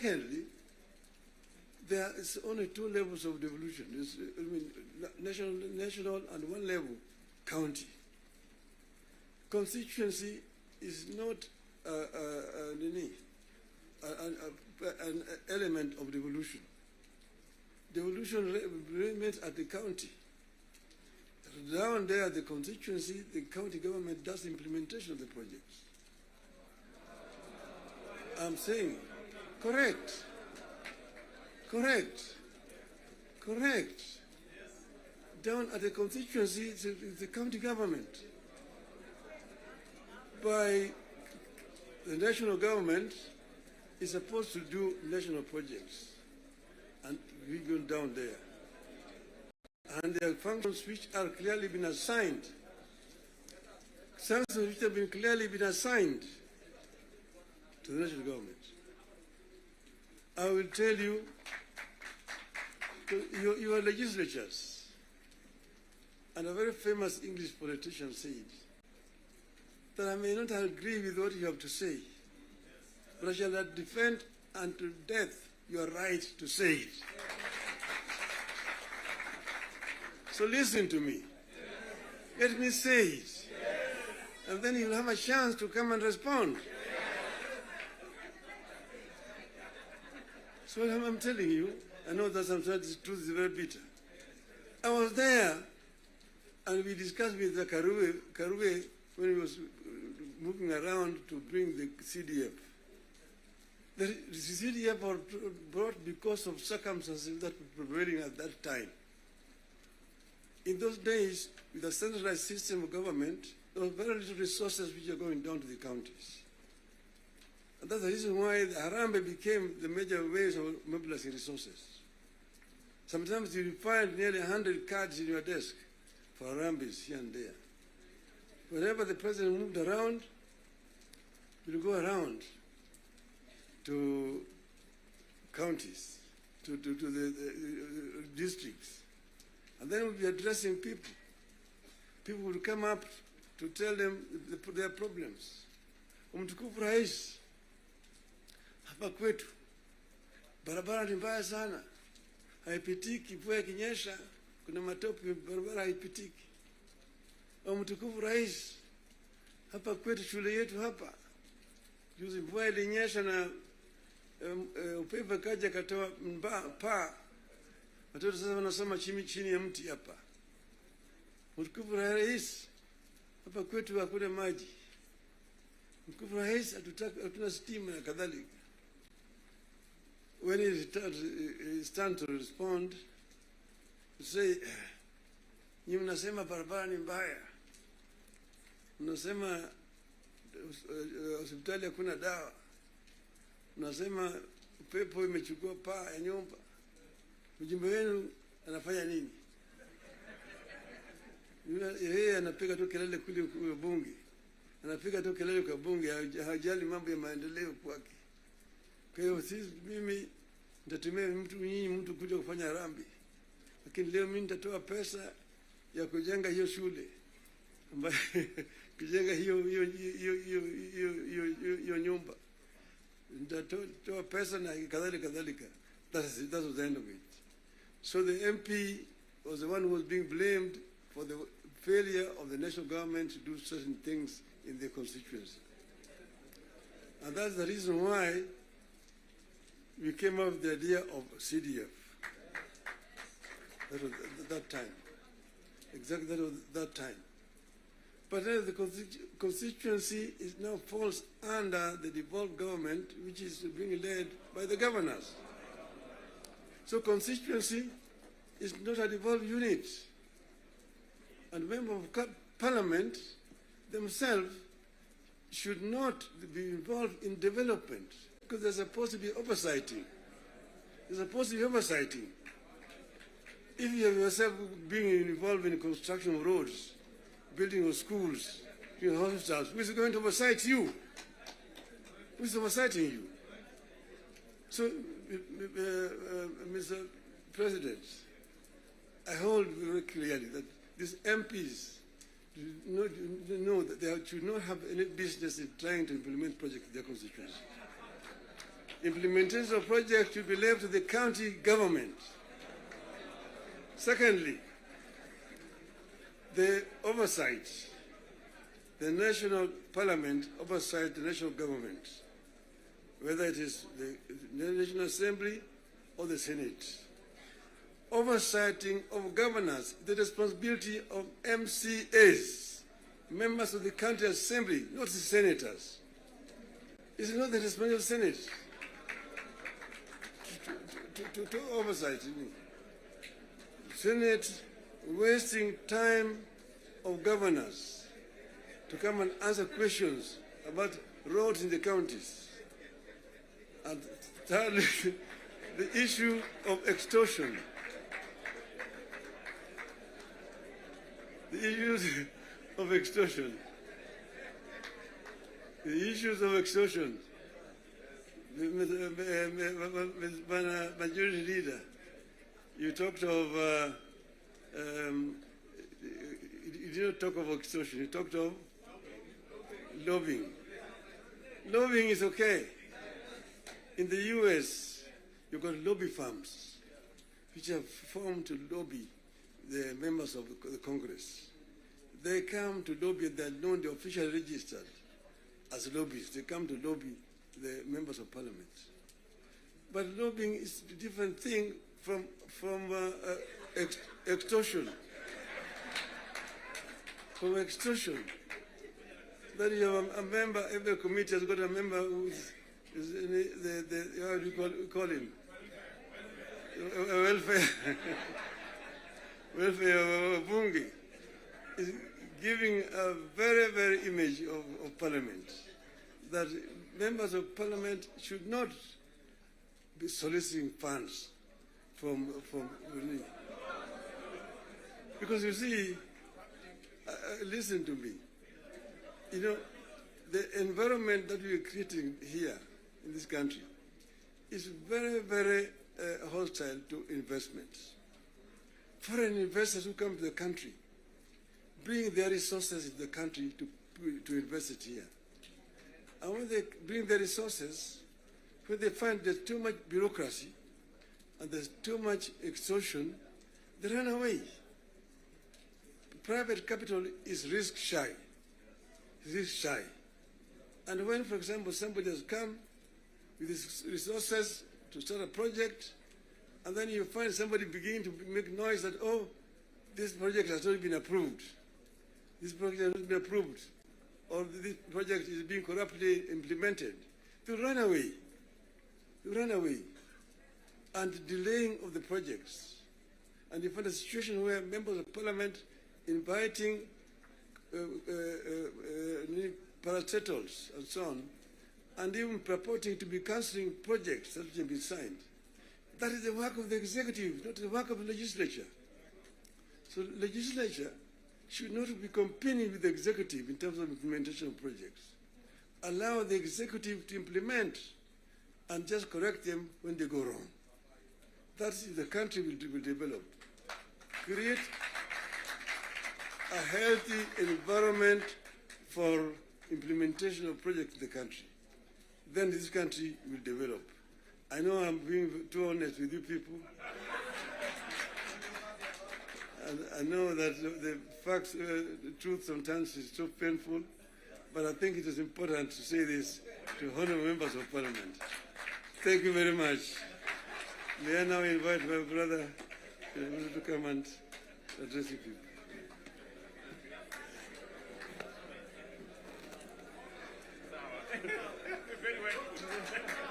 secondly, there is only two levels of devolution. National and one level, county. Constituency is not an element of devolution. Devolution remains at the county. Down there, the constituency, the county government does implementation of the projects. I'm saying, correct. Down at the constituency, it's the county government. By the national government is supposed to do national projects, and we go down there. And there are functions which are clearly been assigned. Functions which have been clearly been assigned to the national government. I will tell you, your legislatures, and a very famous English politician said that I may not agree with what you have to say, but I shall defend until death your right to say it. So listen to me. Let me say it. And then you'll have a chance to come and respond. So I'm telling you, I know that sometimes the truth is very bitter. I was there, and we discussed with the Karue when he was moving around to bring the CDF. The CDF was brought because of circumstances that were prevailing at that time. In those days, with a centralized system of government, there were very little resources which are going down to the counties. And that's the reason why the Harambee became the major ways of mobilizing resources. Sometimes you find nearly 100 cards in your desk for Harambees here and there. Whenever the president moved around, we'll go around to counties, to the districts. And then we'll be addressing people. People will come up to tell them their problems. Mtukufu Rais, hapa kwetu barabara ni mbaya sana, haipitiki. Mvua ikinyesha kuna matope, barabara haipitiki. Mtukufu Rais, hapa kwetu shule yetu hapa, juzi mvua ilinyesha na upepo kaja katoa paa, watoto sasa wanasoma chini ya mti hapa. Mtukufu Rais, hapa kwetu hakuna maji. Mtukufu Rais, hatuna stima na kadhalika. When he stands to respond, to say, "Nyi mnasema barabara ni mbaya, mnasema hospitali hakuna dawa, mnasema upepo imechukua paa ya nyumba. Mjumbe wenu anafanya nini?" Yeye anapiga tu kelele kule kwa bunge, anapiga tu kelele kwa bunge, hajali mambo ya maendeleo kwake. Kwa hiyo mimi nitatumia mtu kuja kufanya harambee, lakini leo mimi nitatoa pesa ya kujenga hiyo shule, ambayo kujenga hiyo nyumba, nitatoa pesa na kadhalika. That was the end of it. So the MP was the one who was being blamed for the failure of the national government to do certain things in their constituency. And that's the reason why we came up with the idea of CDF. That was that time. Exactly, that was that time. But then the constituency is now falls under the devolved government, which is being led by the governors. So constituency is not a devolved unit. And members of parliament themselves should not be involved in development, because they're supposed to be oversighting. They're supposed to be oversighting. If you have yourself being involved in construction of roads, building of schools, hospitals, who is going to oversight you? Who is oversighting you? So, Mr. President, I hold very clearly that these MPs know that they should not have any business in trying to implement projects in their constituency. Implementation of projects should be left to the county government. Secondly, the oversight, the national parliament oversight the national government, whether it is the National Assembly or the Senate. Oversighting of governors, the responsibility of MCAs, members of the county assembly, not the senators. It's not the responsibility of the Senate to oversight. Senate wasting time of governors to come and answer questions about roads in the counties. And thirdly, the issue of extortion. The issues of extortion. The issues of extortion. Majority Leader, you talked of, you didn't talk of extortion, you talked of lobbying. Lobbying is okay. In the US, you've got lobby firms which have formed to lobby the members of the Congress. They come to lobby, they're known, they're officially registered as lobbyists. They come to lobby the members of parliament. But lobbying is a different thing from extortion. From extortion. That you have a member, every committee has got a member who is how do you call him? Welfare. Welfare bunge is giving a very, very image of parliament, that members of parliament should not be soliciting funds from because you see, listen to me, you know, the environment that we are creating here in this country is very, very hostile to investments. Foreign investors who come to the country bring their resources in the country to invest it here. And when they bring their resources, when they find there's too much bureaucracy and there's too much extortion, they run away. Private capital is risk shy. Risk shy. And when, for example, somebody has come with his resources to start a project, and then you find somebody beginning to make noise that, oh, this project has not been approved. This project has not been approved. Or this project is being corruptly implemented. You run away. You run away. And delaying of the projects. And you find a situation where members of parliament inviting parastatals and so on, and even purporting to be cancelling projects that have been signed. That is the work of the executive, not the work of the legislature. So the legislature should not be competing with the executive in terms of implementation of projects. Allow the executive to implement and just correct them when they go wrong. That's if the country will develop. Create a healthy environment for implementation of projects in the country. Then this country will develop. I know I'm being too honest with you people. And I know that the facts, the truth sometimes is so painful, but I think it is important to say this to honorable members of parliament. Thank you very much. May I now invite my brother to come and address you people. Very well.